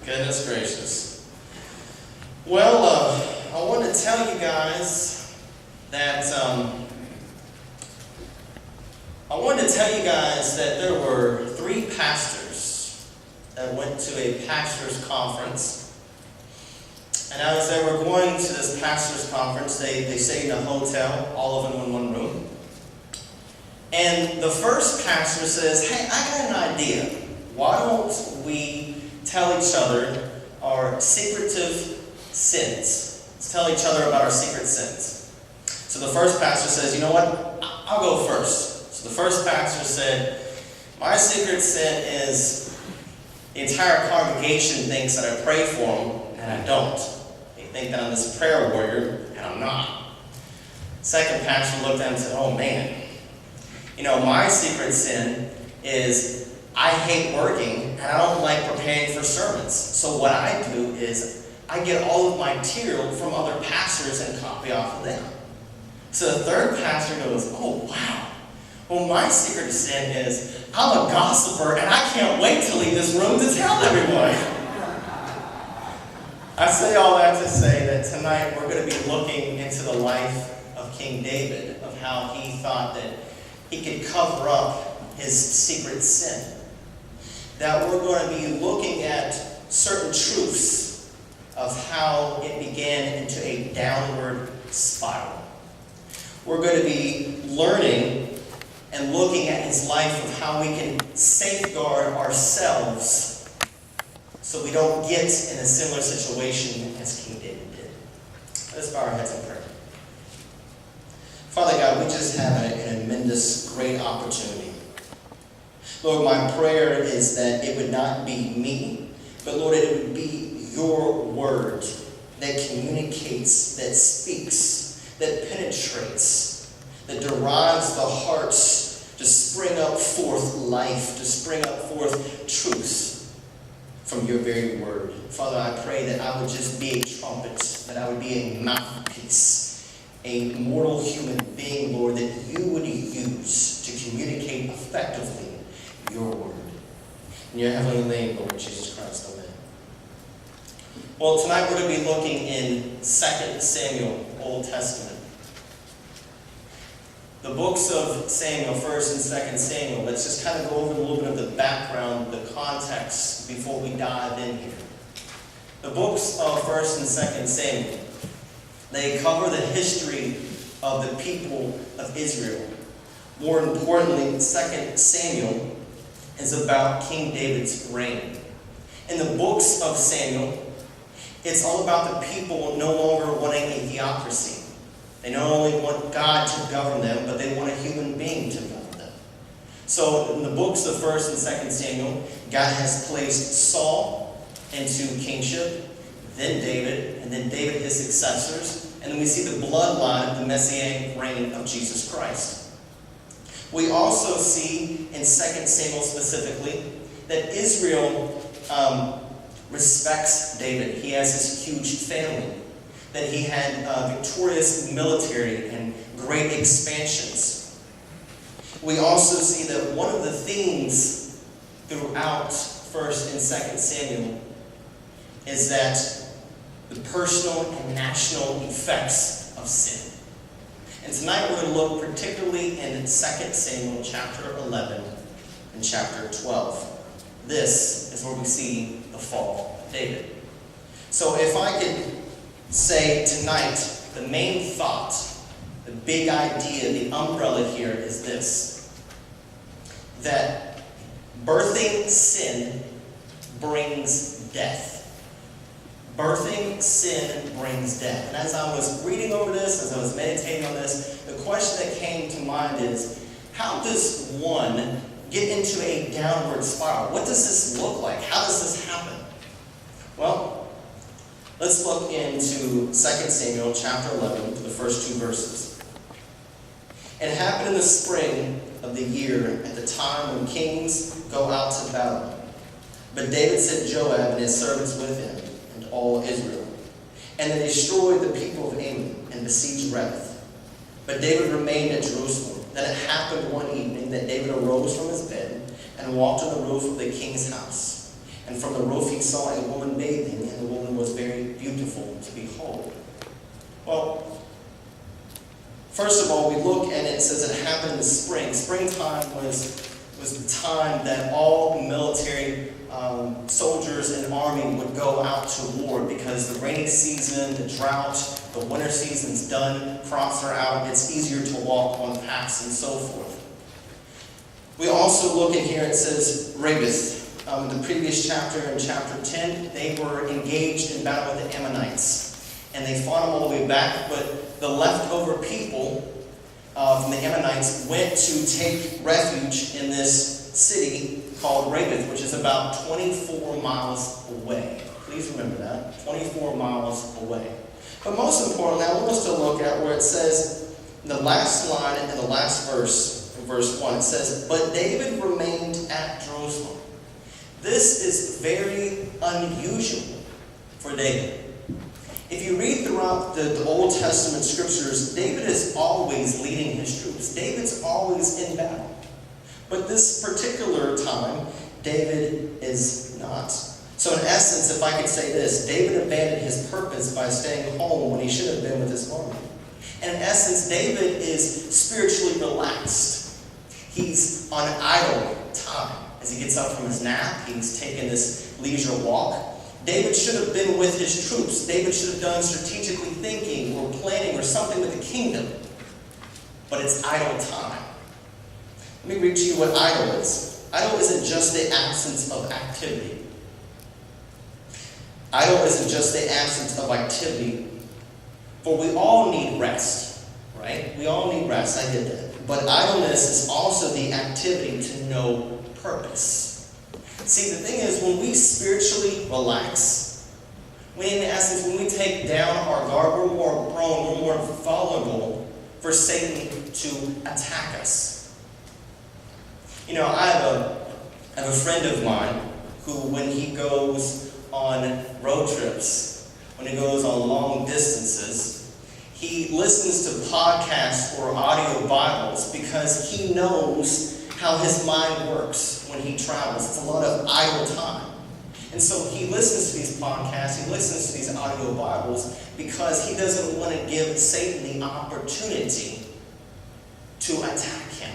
Goodness gracious. Well, I want to tell you guys that there were 3 pastors that went to a pastors' conference. And as they were going to this pastors' conference, they stayed in a hotel, all of them in one room. And the first pastor says, "Hey, I got an idea. Why don't we tell each other our secretive sins? Let's tell each other about our secret sins." So the first pastor says, "You know what? I'll go first." So the first pastor said, "My secret sin is the entire congregation thinks that I pray for them, and I don't. They think that I'm this prayer warrior, and I'm not." Second pastor looked at him and said, "Oh man, my secret sin is I hate working, and I don't like preparing for sermons. So what I do is I get all of my material from other pastors and copy off of them." So the third pastor goes, "Oh wow. Well, my secret sin is I'm a gossiper, and I can't wait to leave this room to tell everybody." I say all that to say that tonight we're going to be looking into the life of King David, of how he thought that he could cover up his secret sin. That we're going to be looking at certain truths of how it began into a downward spiral. We're going to be learning and looking at his life of how we can safeguard ourselves so we don't get in a similar situation as King David did. Let's bow our heads in prayer. Father God, we just have a tremendous, great opportunity. Lord, my prayer is that it would not be me, but Lord, it would be your word that communicates, that speaks, that penetrates, that derives the hearts to spring up forth life, to spring up forth truth from your very word. Father, I pray that I would just be a trumpet, that I would be a mouthpiece, a mortal human being, Lord, that you would use to communicate effectively your word. In your heavenly name, Lord Jesus Christ, amen. Well, tonight we're going to be looking in 2 Samuel, Old Testament. The books of Samuel, 1st and 2nd Samuel, let's just kind of go over a little bit of the background, the context, before we dive in here. The books of 1st and 2nd Samuel, they cover the history of the people of Israel. More importantly, 2nd Samuel is about King David's reign. In the books of Samuel, it's all about the people no longer wanting a theocracy. They not only want God to govern them, but they want a human being to govern them. So in the books of 1st and 2nd Samuel, God has placed Saul into kingship, then David, and then David his successors, and then we see the bloodline of the Messianic reign of Jesus Christ. We also see in 2 Samuel specifically that Israel respects David. He has this huge family, that he had victorious military and great expansions. We also see that one of the themes throughout 1st and 2nd Samuel is that the personal and national effects of sin. And tonight we're going to look particularly in 2 Samuel chapter 11 and chapter 12. This is where we see the fall of David. So if I could say tonight, the main thought, the big idea, the umbrella here is this: that birthing sin brings death. Birthing sin brings death. And as I was reading over this, as I was meditating on this, the question that came to mind is, how does one get into a downward spiral? What does this look like? How does this happen? Well, let's look into 2 Samuel chapter 11, the first 2 verses. "It happened in the spring of the year, at the time when kings go out to battle. But David sent Joab and his servants with him, and all Israel. And they destroyed the people of Ammon and besieged Reth. But David remained at Jerusalem. Then it happened one evening that David arose from his bed and walked on the roof of the king's house. And from the roof he saw a woman bathing, and the woman was very beautiful to behold. Well, first of all, we look and it says it happened in the spring. Springtime was the time that all military soldiers and army would go out to war, because the rainy season, the drought, the winter season's done, crops are out, it's easier to walk on paths and so forth. We also look in here, it says Rabith. The previous chapter, in chapter 10, they were engaged in battle with the Ammonites. And they fought them all the way back, but the leftover people from the Ammonites went to take refuge in this city called Rabith, which is about 24 miles away. Please remember that, 24 miles away. But most importantly, I want us to look at where it says, in the last line and the last verse, in verse 1, it says, "But David remained at Jerusalem." This is very unusual for David. If you read throughout the Old Testament scriptures, David is always leading his troops. David's always in battle. But this particular time, David is not. So in essence, if I could say this, David abandoned his purpose by staying home when he should have been with his army. And in essence, David is spiritually relaxed. He's on idle time. As he gets up from his nap, he's taking this leisure walk. David should have been with his troops. David should have done strategically thinking or planning or something with the kingdom. But it's idle time. Let me read to you what idle is. Idle isn't just the absence of activity. Idle isn't just the absence of activity. For we all need rest, right? We all need rest, I get that. But idleness is also the activity to know purpose. See, the thing is, when we spiritually relax, in essence, when we take down our guard, we're more prone, we're more vulnerable for Satan to attack us. You know, I have a friend of mine who, when he goes on road trips, when he goes on long distances, he listens to podcasts or audio Bibles because he knows how his mind works when he travels. It's a lot of idle time. And so he listens to these podcasts, he listens to these audio Bibles because he doesn't want to give Satan the opportunity to attack him.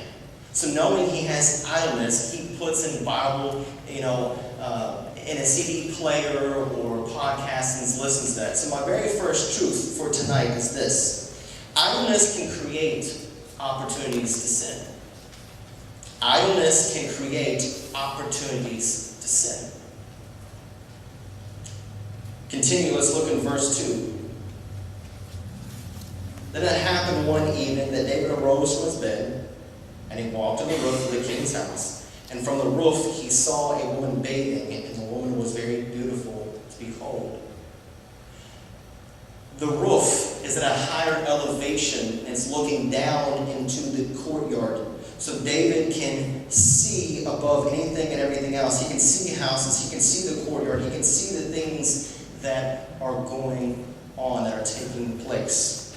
So knowing he has idleness, he puts in Bible, in a CD player or podcast and listens to that. So my very first truth for tonight is this: idleness can create opportunities to sin. Idleness can create opportunities to sin. Continue, let's look in verse 2. Then it happened one evening that David arose from his bed, and he walked on the roof of the king's house. And from the roof he saw a woman bathing, and the woman was very beautiful to behold. The roof is at a higher elevation, and it's looking down into the courtyard. So David can see above anything and everything else. He can see houses, he can see the courtyard, he can see the things that are going on, that are taking place.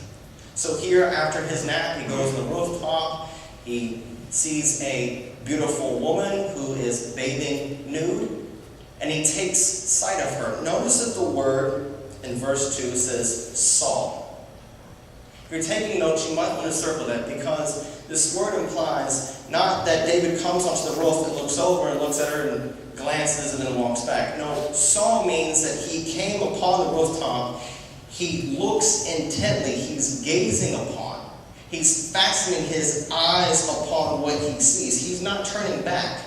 So here, after his nap, he goes on the rooftop, he sees a beautiful woman who is bathing nude, and he takes sight of her. Notice that the word in verse 2 says saw. If you're taking notes, you might want to circle that, because this word implies not that David comes onto the roof and looks over and looks at her and glances and then walks back. No, saw means that he came upon the rooftop, he looks intently, he's gazing upon. He's fastening his eyes upon what he sees. He's not turning back,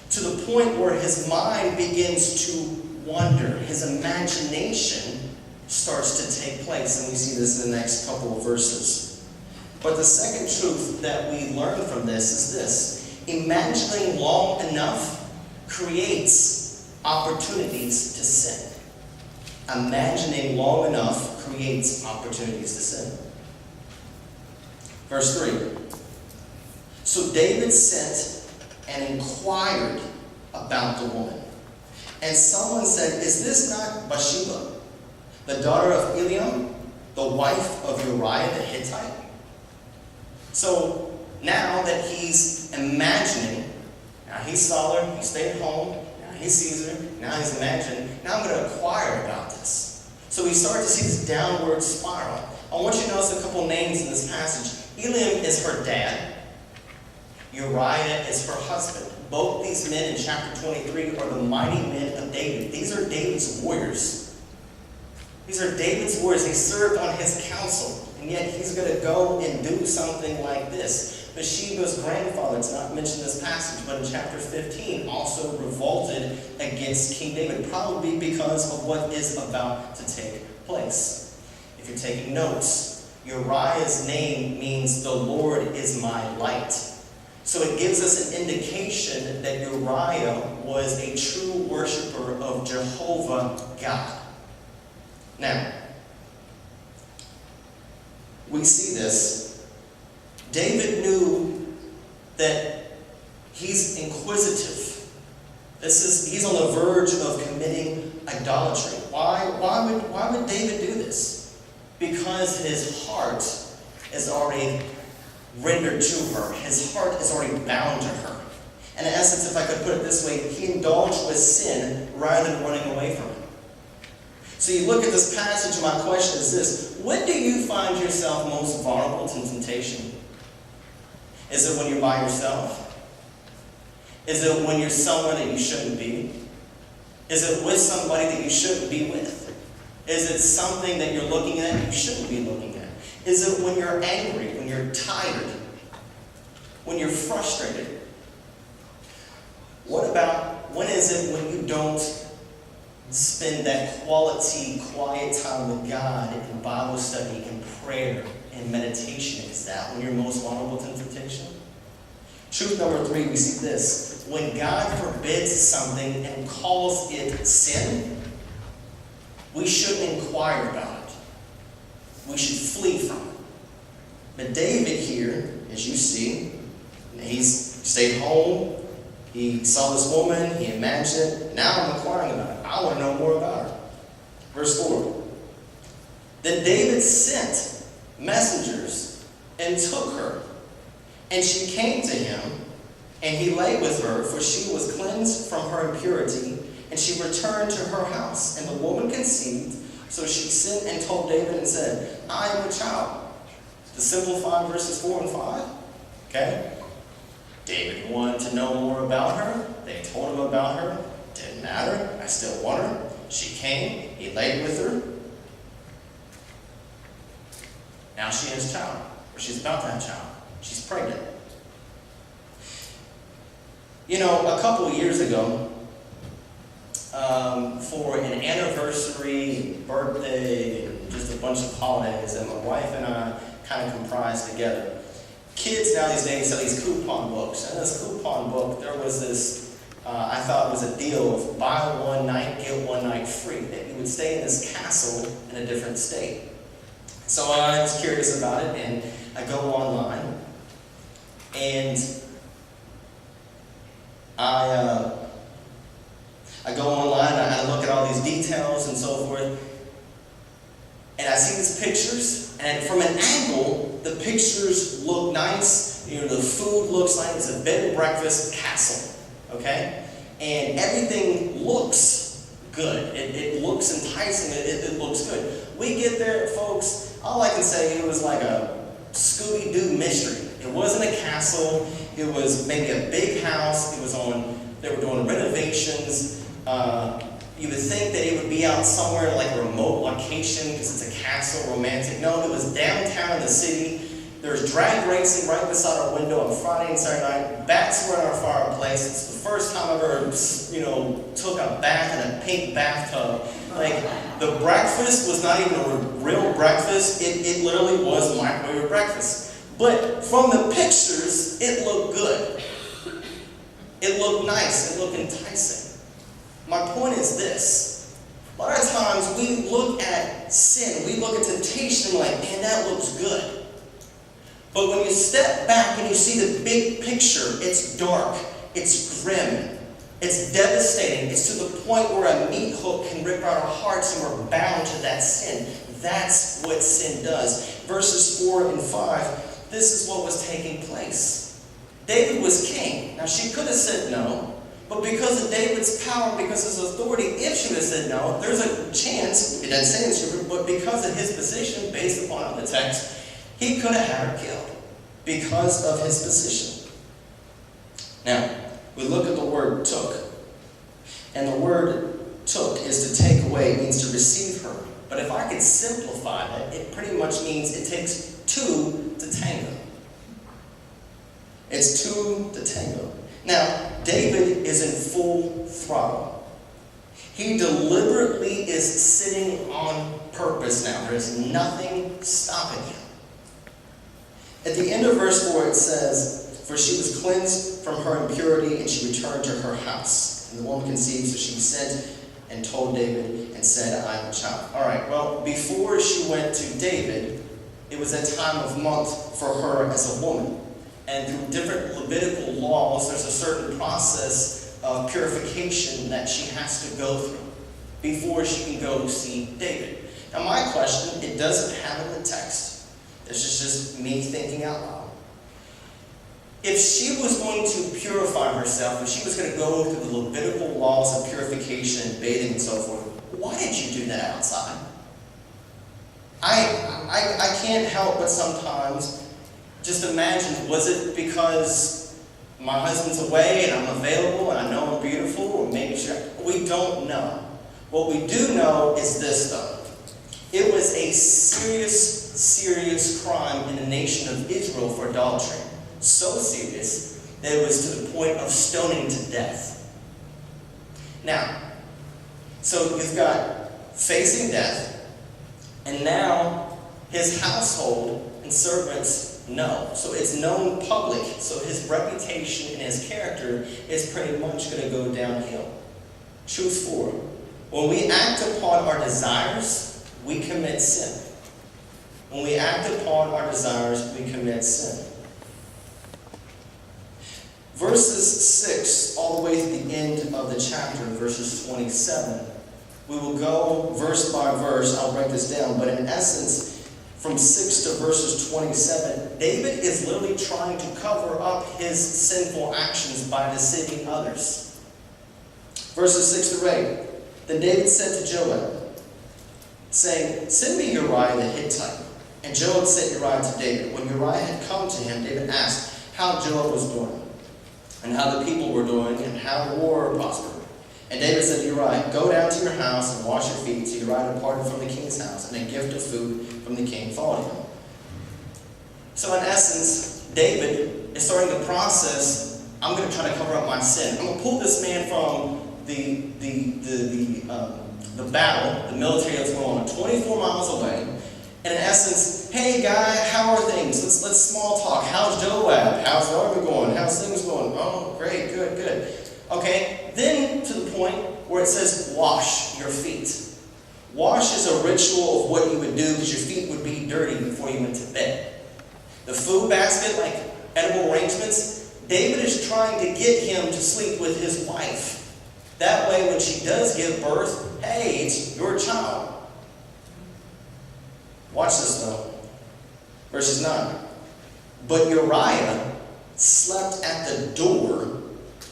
to the point where his mind begins to wander. His imagination starts to take place, and we see this in the next couple of verses. But the second truth that we learn from this is this: imagining long enough creates opportunities to sin. Imagining long enough creates opportunities to sin. Verse 3. So David sent and inquired about the woman. And someone said, "Is this not Bathsheba, the daughter of Eliam, the wife of Uriah the Hittite?" So now that he's imagining, now he saw her, he stayed home, now he sees her, Now he's imagined, now I'm going to inquire about this. So we start to see this downward spiral. I want you to notice a couple names in this passage. Eliam is her dad. Uriah is her husband. Both these men in chapter 23 are the mighty men of David. These are David's warriors. These are David's warriors. They served on his council. And yet he's going to go and do something like this. Bathsheba's grandfather, it's not mentioned in this passage, but in chapter 15, also revolted against King David, probably because of what is about to take place. If you're taking notes, Uriah's name means the Lord is my light. So it gives us an indication that Uriah was a true worshiper of Jehovah God. Now, we see this. David knew that he's inquisitive. He's on the verge of committing idolatry. Why would David do this? Because his heart is already rendered to her. His heart is already bound to her. And in essence, if I could put it this way, he indulged with sin rather than running away from it. So you look at this passage, and my question is this: when do you find yourself most vulnerable to temptation? Is it when you're by yourself? Is it when you're somewhere that you shouldn't be? Is it with somebody that you shouldn't be with? Is it something that you're looking at you shouldn't be looking at? Is it when you're angry, when you're tired, when you're frustrated? What about, when is it when you don't spend that quality, quiet time with God in Bible study, in prayer, in meditation? Is that when you're most vulnerable to temptation? Truth number 3, we see this. When God forbids something and calls it sin, we shouldn't inquire about it. We should flee from it. But David here, as you see, he's stayed home. He saw this woman. He imagined it. Now I'm inquiring about it. I want to know more about her. Verse 4. Then David sent messengers and took her. And she came to him, and he lay with her, for she was cleansed from her impurity. And she returned to her house. And the woman conceived. So she sent and told David and said, I am a child. To simplify verses 4 and 5. Okay? David wanted to know more about her. They told him about her. Didn't matter. I still want her. She came. He laid with her. Now she has a child. Or she's about to have a child. She's pregnant. You know, a couple of years ago, for an anniversary, birthday, and just a bunch of holidays that my wife and I kind of comprised together. Kids now these days sell these coupon books. And in this coupon book, there was this, I thought it was a deal of buy one night, get one night free. That you would stay in this castle in a different state. So I was curious about it, and I go online, and I go online, and I look at all these details and so forth, and I see these pictures, and from an angle, the pictures look nice. You know, the food looks like it's a bed and breakfast castle, okay? And everything looks good. It looks enticing. It looks good. We get there, folks, all I can say, it was like a Scooby-Doo mystery. It wasn't a castle. It was maybe a big house. They were doing renovations. You would think that it would be out somewhere like a remote location because it's a castle, romantic. No, it was downtown in the city. There's drag racing right beside our window on Friday and Saturday night. Bats were in our fireplace. It's the first time I've ever, took a bath in a pink bathtub. Like, the breakfast was not even a real breakfast. It literally was microwave breakfast. But from the pictures, it looked good. It looked nice. It looked enticing. My point is this. A lot of times we look at sin, we look at temptation like, man, that looks good. But when you step back and you see the big picture, it's dark, it's grim, it's devastating. It's to the point where a meat hook can rip out our hearts and we're bound to that sin. That's what sin does. Verses 4 and 5, this is what was taking place. David was king. Now she could have said no. But because of David's power, because of his authority, if she would have said no, there's a chance, it doesn't say in the scripture, but because of his position, based upon the text, he could have had her killed because of his position. Now, we look at the word took. And the word took is to take away, it means to receive her. But if I could simplify that, it pretty much means it takes two to tango. It's two to tango. Now, David is in full throttle. He deliberately is sitting on purpose now. There's nothing stopping him. At the end of verse 4 it says, "For she was cleansed from her impurity, and she returned to her house. And the woman conceived, so she sent and told David and said, I am a child." All right, well, before she went to David, it was a time of month for her as a woman. And through different Levitical laws, there's a certain process of purification that she has to go through before she can go see David. Now my question, it doesn't have in the text. This is just me thinking out loud. If she was going to purify herself, if she was going to go through the Levitical laws of purification and bathing and so forth, why did you do that outside? I can't help but sometimes just imagine, was it because my husband's away and I'm available and I know I'm beautiful, or maybe we don't know. What we do know is this though. It was a serious crime in the nation of Israel for adultery. So serious that it was to the point of stoning to death. Now, so you've got facing death, and now his household and servants know. So it's known public. So his reputation and his character is pretty much going to go downhill. Truth 4. When we act upon our desires, we commit sin. When we act upon our desires, we commit sin. Verses 6 all the way to the end of the chapter, verses 27. We will go verse by verse. I'll break this down. But in essence, from 6 to verses 27, David is literally trying to cover up his sinful actions by deceiving others. Verses 6 through 8. Then David said to Joab, saying, "Send me Uriah the Hittite." And Joab sent Uriah to David. When Uriah had come to him, David asked how Joab was doing, and how the people were doing, and how the war prospered. And David said to Uriah, "Go down to your house and wash your feet." So Uriah departed from the king's house, and a gift of food from the king followed him. So in essence, David is starting the process. I'm going to try to cover up my sin. I'm going to pull this man from the battle, the military that's going on 24 miles away. And in essence, "Hey guy, how are things? Let's small talk. How's Joab? How's the army going? How's things going? Oh, great, good. Okay, then to the point where it says, wash your feet. Wash is a ritual of what you would do because your feet would be dirty before you went to bed. The food basket, like edible arrangements, David is trying to get him to sleep with his wife. That way, when she does give birth, hey, it's your child. Watch this though. Verses 9. But Uriah slept at the door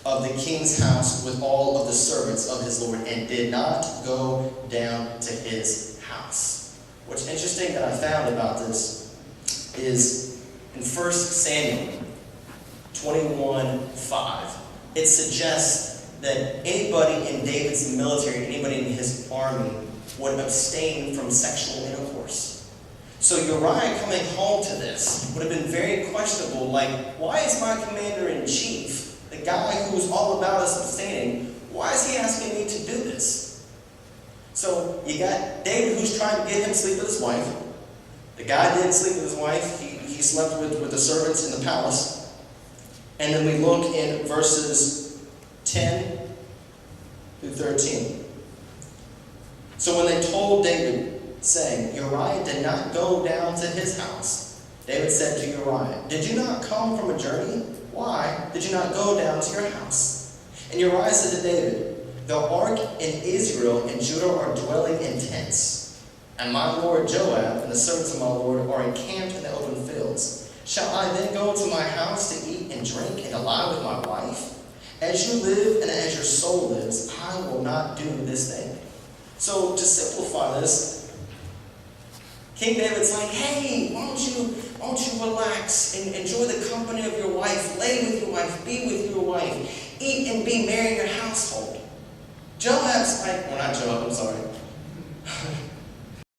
of the king's house with all of the servants of his Lord, and did not go down to his house. What's interesting that I found about this is in 1 Samuel 21:5, it suggests that anybody in David's military, anybody in his army, would abstain from sexual intercourse. So Uriah coming home to this would have been very questionable, like, why is my commander-in-chief, the guy who's all about us abstaining, why is he asking me to do this? So you got David who's trying to get him to sleep with his wife. The guy didn't sleep with his wife. He slept with the servants in the palace. And then we look in verses 10 through 13. So when they told David, saying, Uriah did not go down to his house, David said to Uriah, "Did you not come from a journey? Why did you not go down to your house?" And Uriah said to David, "The ark in Israel and Judah are dwelling in tents, and my lord Joab and the servants of my lord are encamped in the open fields. Shall I then go to my house to eat and drink and to lie with my wife?" As you live and as your soul lives, I will not do this thing. So to simplify this, King David's like, hey, why don't you relax and enjoy the company of your wife, lay with your wife, be with your wife, eat and be merry in your household. Joab's like, well, not Joab, I'm sorry.